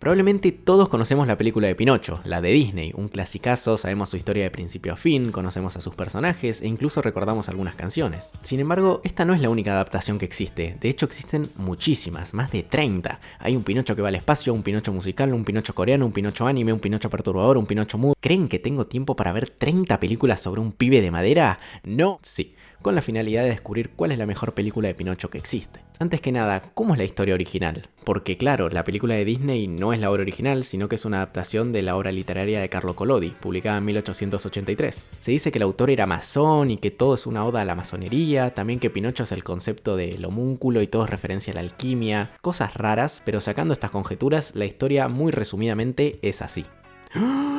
Probablemente todos conocemos la película de Pinocho, la de Disney, un clasicazo, sabemos su historia de principio a fin, conocemos a sus personajes e incluso recordamos algunas canciones. Sin embargo, esta no es la única adaptación que existe, de hecho existen muchísimas, más de 30. Hay un Pinocho que va al espacio, un Pinocho musical, un Pinocho coreano, un Pinocho anime, un Pinocho perturbador, un Pinocho mudo. ¿Creen que tengo tiempo para ver 30 películas sobre un pibe de madera? No, sí, con la finalidad de descubrir cuál es la mejor película de Pinocho que existe. Antes que nada, ¿cómo es la historia original? Porque claro, la película de Disney no es la obra original, sino que es una adaptación de la obra literaria de Carlo Collodi, publicada en 1883. Se dice que el autor era masón y que todo es una oda a la masonería, también que Pinocho es el concepto del homúnculo y todo es referencia a la alquimia, cosas raras, pero sacando estas conjeturas, la historia muy resumidamente es así.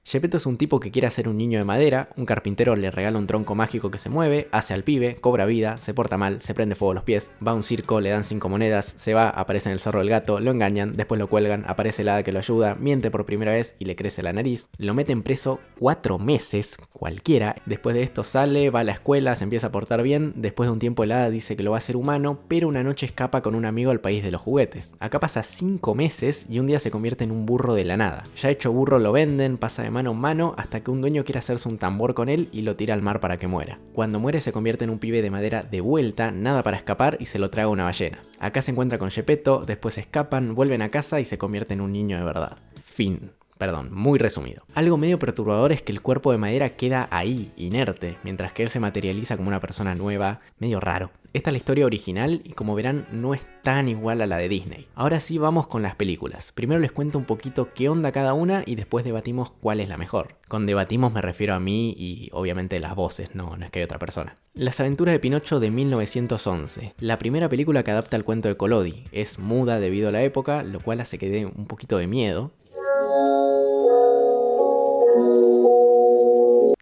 Geppetto es un tipo que quiere hacer un niño de madera, un carpintero le regala un tronco mágico que se mueve, hace al pibe, cobra vida, se porta mal, se prende fuego a los pies, va a un circo, le dan 5 monedas, se va, aparece en el zorro del gato, lo engañan, después lo cuelgan, aparece el hada que lo ayuda, miente por primera vez y le crece la nariz, lo meten preso 4 meses, cualquiera, después de esto sale, va a la escuela, se empieza a portar bien, después de un tiempo el hada dice que lo va a hacer humano, pero una noche escapa con un amigo al país de los juguetes. Acá pasa 5 meses y un día se convierte en un burro de la nada. Ya hecho burro lo venden, pasa de mano en mano hasta que un dueño quiere hacerse un tambor con él y lo tira al mar para que muera. Cuando muere se convierte en un pibe de madera de vuelta, nada para escapar y se lo traga una ballena. Acá se encuentra con Geppetto, después escapan, vuelven a casa y se convierte en un niño de verdad. Fin. Perdón, muy resumido. Algo medio perturbador es que el cuerpo de madera queda ahí, inerte, mientras que él se materializa como una persona nueva, medio raro. Esta es la historia original y como verán no es tan igual a la de Disney. Ahora sí vamos con las películas. Primero les cuento un poquito qué onda cada una y después debatimos cuál es la mejor. Con debatimos me refiero a mí y obviamente las voces, no es que hay otra persona. Las aventuras de Pinocho de 1911. La primera película que adapta el cuento de Collodi. Es muda debido a la época, lo cual hace que dé un poquito de miedo.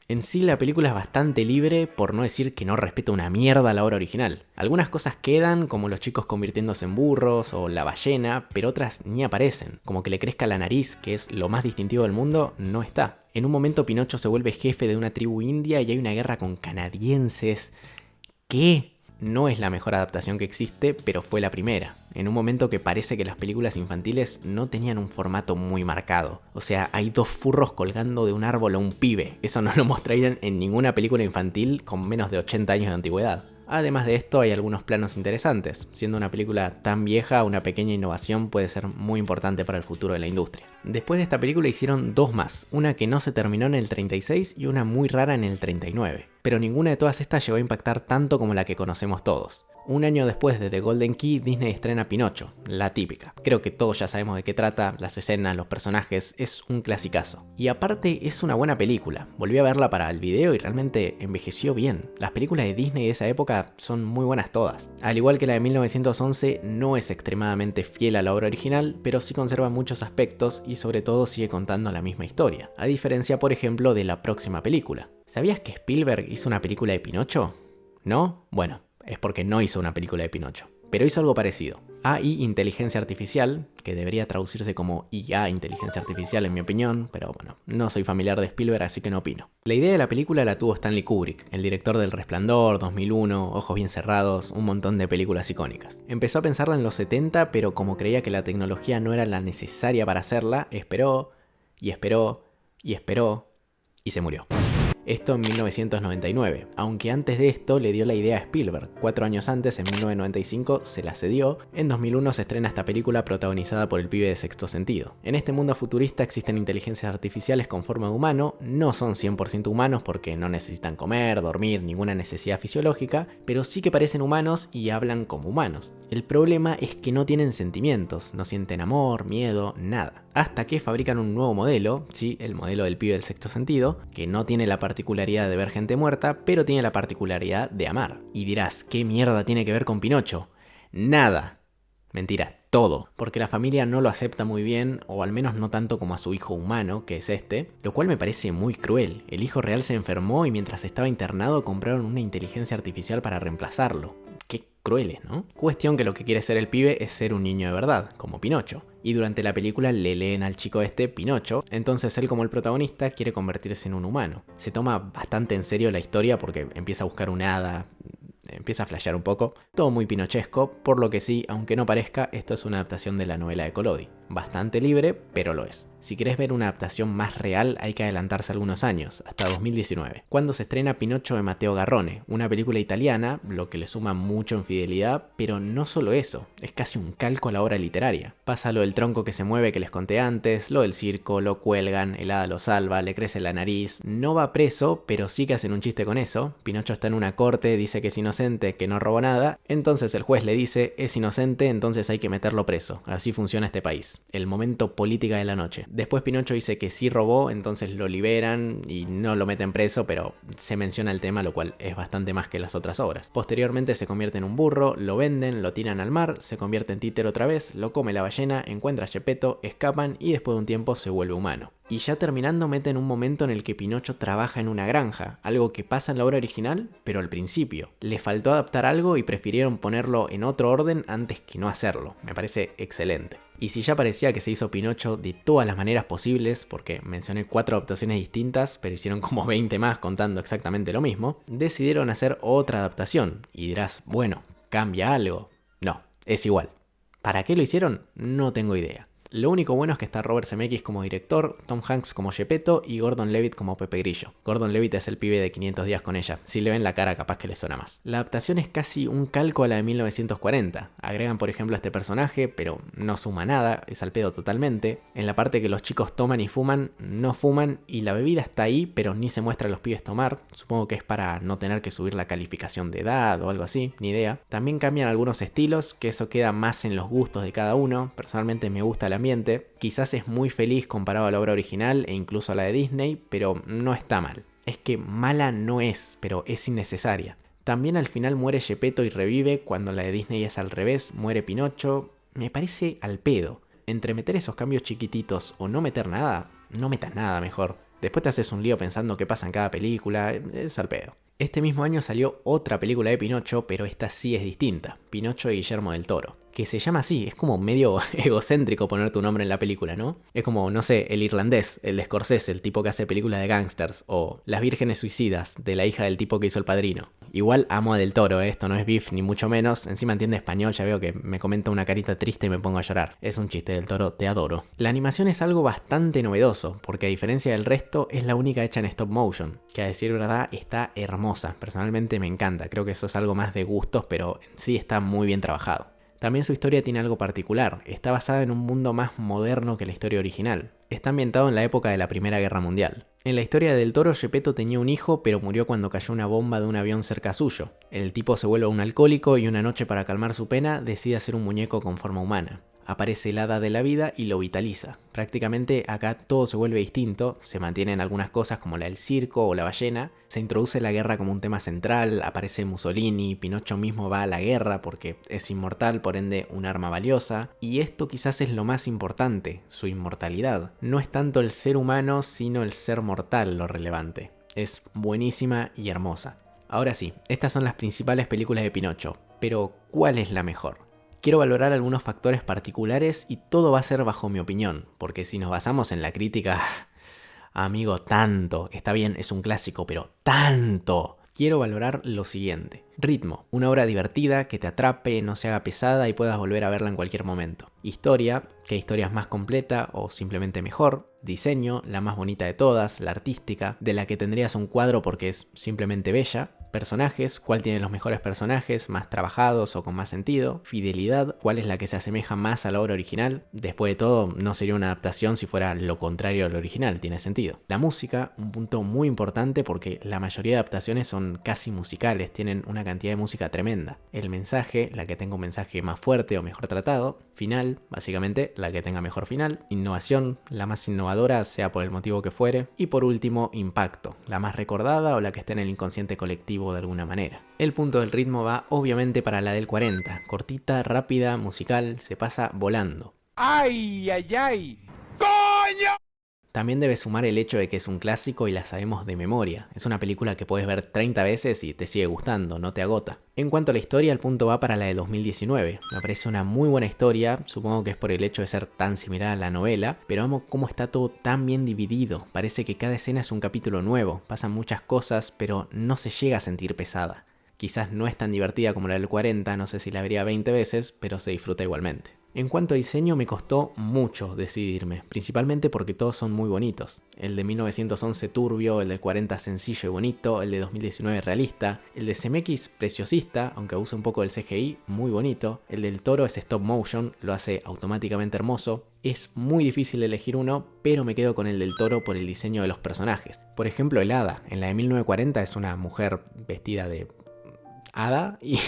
En sí la película es bastante libre, por no decir que no respeta una mierda la obra original. Algunas cosas quedan, como los chicos convirtiéndose en burros o la ballena, pero otras ni aparecen. Como que le crezca la nariz, que es lo más distintivo del mundo, no está. En un momento Pinocho se vuelve jefe de una tribu india y hay una guerra con canadienses. ¿Qué? No es la mejor adaptación que existe, pero fue la primera. En un momento que parece que las películas infantiles no tenían un formato muy marcado. O sea, hay 2 furros colgando de un árbol a un pibe. Eso no lo mostrarían en ninguna película infantil con menos de 80 años de antigüedad. Además de esto hay algunos planos interesantes. Siendo una película tan vieja, una pequeña innovación puede ser muy importante para el futuro de la industria. Después de esta película hicieron 2 más, una que no se terminó en el 36 y una muy rara en el 39. Pero ninguna de todas estas llegó a impactar tanto como la que conocemos todos. Un año después de The Golden Key, Disney estrena Pinocho, la típica. Creo que todos ya sabemos de qué trata, las escenas, los personajes, es un clasicazo. Y aparte es una buena película, volví a verla para el video y realmente envejeció bien. Las películas de Disney de esa época son muy buenas todas. Al igual que la de 1911, no es extremadamente fiel a la obra original, pero sí conserva muchos aspectos y sobre todo sigue contando la misma historia. A diferencia, por ejemplo, de la próxima película. ¿Sabías que Spielberg hizo una película de Pinocho? ¿No? Bueno. Es porque no hizo una película de Pinocho, pero hizo algo parecido. AI, inteligencia artificial, que debería traducirse como IA, inteligencia artificial en mi opinión, pero bueno, no soy familiar de Spielberg así que no opino. La idea de la película la tuvo Stanley Kubrick, el director del Resplandor, 2001, Ojos bien cerrados, un montón de películas icónicas. Empezó a pensarla en los 70, pero como creía que la tecnología no era la necesaria para hacerla, esperó, y esperó, y esperó, y se murió. Esto en 1999, aunque antes de esto le dio la idea a Spielberg. 4 años antes, en 1995, se la cedió. En 2001 se estrena esta película protagonizada por el pibe de Sexto Sentido. En este mundo futurista existen inteligencias artificiales con forma de humano, no son 100% humanos porque no necesitan comer, dormir, ninguna necesidad fisiológica, pero sí que parecen humanos y hablan como humanos. El problema es que no tienen sentimientos, no sienten amor, miedo, nada. Hasta que fabrican un nuevo modelo, sí, el modelo del pibe del Sexto Sentido, que no tiene la particularidad de ver gente muerta, pero tiene la particularidad de amar. Y dirás, ¿qué mierda tiene que ver con Pinocho? Nada. Mentira, todo. Porque la familia no lo acepta muy bien, o al menos no tanto como a su hijo humano, que es este, lo cual me parece muy cruel. El hijo real se enfermó y mientras estaba internado compraron una inteligencia artificial para reemplazarlo. Qué crueles, ¿no? Cuestión que lo que quiere ser el pibe es ser un niño de verdad, como Pinocho. Y durante la película le leen al chico este Pinocho, entonces él como el protagonista quiere convertirse en un humano. Se toma bastante en serio la historia porque empieza a buscar un hada, empieza a flashear un poco. Todo muy pinochesco, por lo que sí, aunque no parezca, esto es una adaptación de la novela de Collodi. bastante libre, pero lo es. Si querés ver una adaptación más real hay que adelantarse algunos años, hasta 2019, cuando se estrena Pinocho de Matteo Garrone, una película italiana, lo que le suma mucho en fidelidad, pero no solo eso, es casi un calco a la obra literaria. Pasa lo del tronco que se mueve que les conté antes, lo del circo, lo cuelgan, el hada lo salva, le crece la nariz, no va preso, pero sí que hacen un chiste con eso. Pinocho está en una corte, dice que es inocente, que no robó nada, entonces el juez le dice, es inocente, entonces hay que meterlo preso. Así funciona este país. El momento política de la noche. Después Pinocho dice que sí robó, entonces lo liberan y no lo meten preso, pero se menciona el tema, lo cual es bastante más que las otras obras. Posteriormente se convierte en un burro, lo venden, lo tiran al mar, se convierte en títere otra vez, lo come la ballena, encuentra a Geppetto, escapan y después de un tiempo se vuelve humano. Y ya terminando meten un momento en el que Pinocho trabaja en una granja, algo que pasa en la obra original, pero al principio. Le faltó adaptar algo y prefirieron ponerlo en otro orden antes que no hacerlo. Me parece excelente. Y si ya parecía que se hizo Pinocho de todas las maneras posibles, porque mencioné 4 adaptaciones distintas, pero hicieron como 20 más contando exactamente lo mismo, decidieron hacer otra adaptación. Y dirás, bueno, ¿cambia algo? No, es igual. ¿Para qué lo hicieron? No tengo idea. Lo único bueno es que está Robert Zemeckis como director, Tom Hanks como Geppetto y Gordon Levitt como Pepe Grillo. Gordon Levitt es el pibe de 500 días con ella. Si le ven la cara capaz que le suena más. La adaptación es casi un calco a la de 1940. Agregan por ejemplo a este personaje, pero no suma nada, es al pedo totalmente. En la parte que los chicos toman y fuman, no fuman y la bebida está ahí, pero ni se muestra a los pibes tomar. Supongo que es para no tener que subir la calificación de edad o algo así, ni idea. También cambian algunos estilos, que eso queda más en los gustos de cada uno. Personalmente me gusta la ambiente. Quizás es muy feliz comparado a la obra original e incluso a la de Disney, pero no está mal. Es que mala no es, pero es innecesaria. También al final muere Geppetto y revive, cuando la de Disney es al revés, muere Pinocho. Me parece al pedo. Entre meter esos cambios chiquititos o no meter nada, no metas nada mejor. Después te haces un lío pensando qué pasa en cada película, es al pedo. Este mismo año salió otra película de Pinocho, pero esta sí es distinta, Pinocho y Guillermo del Toro. Que se llama así, es como medio egocéntrico poner tu nombre en la película, ¿no? Es como, no sé, El Irlandés, el de Scorsese, el tipo que hace películas de gangsters, o Las Vírgenes Suicidas, de la hija del tipo que hizo El Padrino. Igual amo a Del Toro, esto no es beef ni mucho menos, encima entiende español, ya veo que me comenta una carita triste y me pongo a llorar. Es un chiste, Del Toro, te adoro. La animación es algo bastante novedoso, porque a diferencia del resto es la única hecha en stop motion, que a decir verdad está hermosa, personalmente me encanta, creo que eso es algo más de gustos, pero en sí está muy bien trabajado. También su historia tiene algo particular, está basada en un mundo más moderno que la historia original. Está ambientado en la época de la Primera Guerra Mundial. En la historia de Del Toro, Geppetto tenía un hijo, pero murió cuando cayó una bomba de un avión cerca suyo. El tipo se vuelve un alcohólico y una noche para calmar su pena decide hacer un muñeco con forma humana. Aparece el hada de la vida y lo vitaliza. Prácticamente acá todo se vuelve distinto, se mantienen algunas cosas como la del circo o la ballena, se introduce la guerra como un tema central, aparece Mussolini, Pinocho mismo va a la guerra porque es inmortal, por ende un arma valiosa, y esto quizás es lo más importante, su inmortalidad. No es tanto el ser humano, sino el ser mortal lo relevante. Es buenísima y hermosa. Ahora sí, estas son las principales películas de Pinocho, pero ¿cuál es la mejor? Quiero valorar algunos factores particulares y todo va a ser bajo mi opinión, porque si nos basamos en la crítica, amigo, tanto, está bien, es un clásico, pero tanto. Quiero valorar lo siguiente. Ritmo, una obra divertida, que te atrape, no se haga pesada y puedas volver a verla en cualquier momento. Historia, qué historia es más completa o simplemente mejor. Diseño, la más bonita de todas, la artística, de la que tendrías un cuadro porque es simplemente bella. Personajes, cuál tiene los mejores personajes, más trabajados o con más sentido. Fidelidad, cuál es la que se asemeja más a la obra original. Después de todo, no sería una adaptación si fuera lo contrario al original, tiene sentido. La música, un punto muy importante porque la mayoría de adaptaciones son casi musicales, tienen una cantidad de música tremenda. El mensaje, la que tenga un mensaje más fuerte o mejor tratado. Final, básicamente, la que tenga mejor final. Innovación, la más innovadora, sea por el motivo que fuere. Y por último, impacto, la más recordada o la que esté en el inconsciente colectivo de alguna manera. El punto del ritmo va obviamente para la del 40, cortita, rápida, musical, se pasa volando. ¡Ay, ay, ay! ¡Coño! También debe sumar el hecho de que es un clásico y la sabemos de memoria. Es una película que puedes ver 30 veces y te sigue gustando, no te agota. En cuanto a la historia, el punto va para la de 2019. Me parece una muy buena historia, supongo que es por el hecho de ser tan similar a la novela, pero amo cómo está todo tan bien dividido. Parece que cada escena es un capítulo nuevo, pasan muchas cosas, pero no se llega a sentir pesada. Quizás no es tan divertida como la del 40, no sé si la vería 20 veces, pero se disfruta igualmente. En cuanto a diseño me costó mucho decidirme, principalmente porque todos son muy bonitos. El de 1911 turbio, el del 40 sencillo y bonito, el de 2019 realista, el de Zemeckis preciosista, aunque abusa un poco del CGI, muy bonito, el del Toro es stop motion, lo hace automáticamente hermoso. Es muy difícil elegir uno, pero me quedo con el del Toro por el diseño de los personajes. Por ejemplo, el hada, en la de 1940 es una mujer vestida de hada y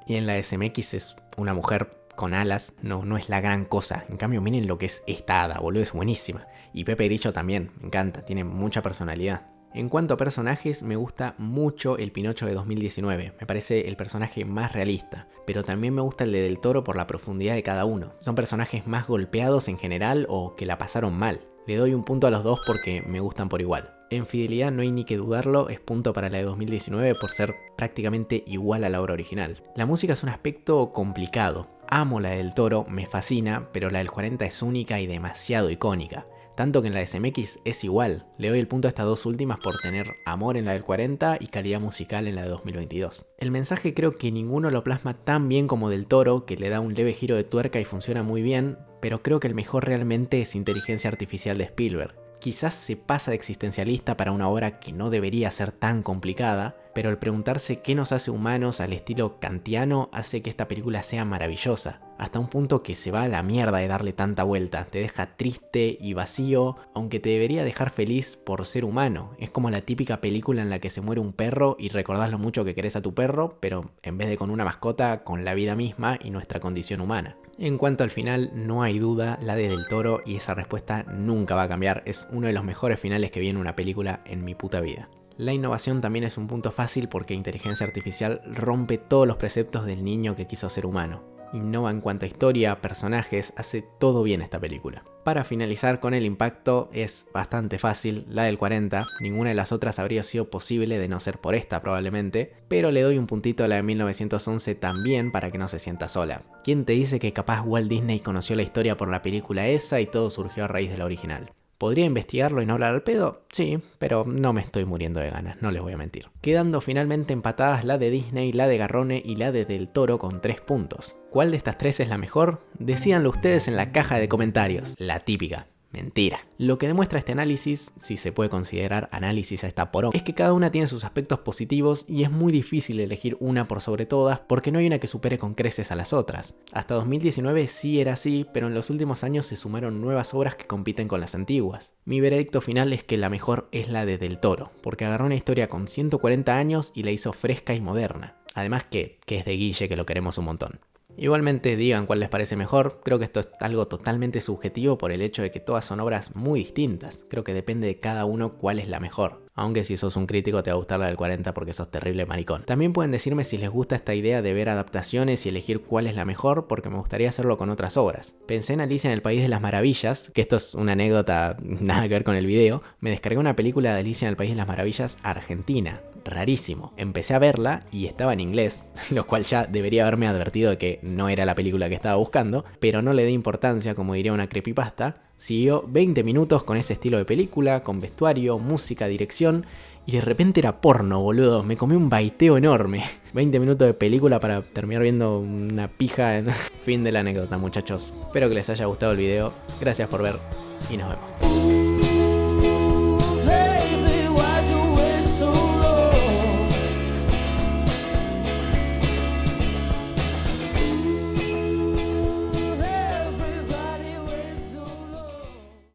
en la de Zemeckis es una mujer con alas, no es la gran cosa. En cambio, miren lo que es esta hada, boludo, es buenísima. Y Pepe Grillo también, me encanta, tiene mucha personalidad. En cuanto a personajes, me gusta mucho el Pinocho de 2019, me parece el personaje más realista, pero también me gusta el de Del Toro por la profundidad de cada uno. Son personajes más golpeados en general o que la pasaron mal. Le doy un punto a los dos porque me gustan por igual. En fidelidad no hay ni que dudarlo, es punto para la de 2019 por ser prácticamente igual a la obra original. La música es un aspecto complicado. Amo la del Toro, me fascina, pero la del 40 es única y demasiado icónica. Tanto que en la de Zemeckis es igual. Le doy el punto a estas dos últimas por tener amor en la del 40 y calidad musical en la de 2022. El mensaje creo que ninguno lo plasma tan bien como Del Toro, que le da un leve giro de tuerca y funciona muy bien, pero creo que el mejor realmente es Inteligencia Artificial de Spielberg. Quizás se pasa de existencialista para una obra que no debería ser tan complicada, pero el preguntarse qué nos hace humanos al estilo kantiano hace que esta película sea maravillosa, hasta un punto que se va a la mierda de darle tanta vuelta, te deja triste y vacío, aunque te debería dejar feliz por ser humano. Es como la típica película en la que se muere un perro y recordás lo mucho que querés a tu perro, pero en vez de con una mascota, con la vida misma y nuestra condición humana. En cuanto al final, no hay duda, la de Del Toro, y esa respuesta nunca va a cambiar, es uno de los mejores finales que vi en una película en mi puta vida. La innovación también es un punto fácil porque Inteligencia Artificial rompe todos los preceptos del niño que quiso ser humano. Innova en cuanto a historia, personajes, hace todo bien esta película. Para finalizar con el impacto, es bastante fácil, la del 40, ninguna de las otras habría sido posible de no ser por esta probablemente, pero le doy un puntito a la de 1911 también para que no se sienta sola. ¿Quién te dice que capaz Walt Disney conoció la historia por la película esa y todo surgió a raíz de la original? ¿Podría investigarlo y no hablar al pedo? Sí, pero no me estoy muriendo de ganas, no les voy a mentir. Quedando finalmente empatadas la de Disney, la de Garrone y la de Del Toro con 3 puntos. ¿Cuál de estas 3 es la mejor? Decídanlo ustedes en la caja de comentarios. La típica. Mentira. Lo que demuestra este análisis, si se puede considerar análisis a esta porón, es que cada una tiene sus aspectos positivos y es muy difícil elegir una por sobre todas porque no hay una que supere con creces a las otras. Hasta 2019 sí era así, pero en los últimos años se sumaron nuevas obras que compiten con las antiguas. Mi veredicto final es que la mejor es la de Del Toro, porque agarró una historia con 140 años y la hizo fresca y moderna. Además que es de Guille, que lo queremos un montón. Igualmente digan cuál les parece mejor, creo que esto es algo totalmente subjetivo por el hecho de que todas son obras muy distintas, creo que depende de cada uno cuál es la mejor. Aunque si sos un crítico te va a gustar la del 40 porque sos terrible maricón. También pueden decirme si les gusta esta idea de ver adaptaciones y elegir cuál es la mejor porque me gustaría hacerlo con otras obras. Pensé en Alicia en el País de las Maravillas, que esto es una anécdota nada que ver con el video. Me descargué una película de Alicia en el País de las Maravillas argentina. Rarísimo. Empecé a verla y estaba en inglés, lo cual ya debería haberme advertido de que no era la película que estaba buscando, pero no le di importancia, como diría una creepypasta. Siguió 20 minutos con ese estilo de película, con vestuario, música, dirección, y de repente era porno, boludo. Me comí un baiteo enorme. 20 minutos de película para terminar viendo una pija. Fin de la anécdota, muchachos. Espero que les haya gustado el video. Gracias por ver y nos vemos.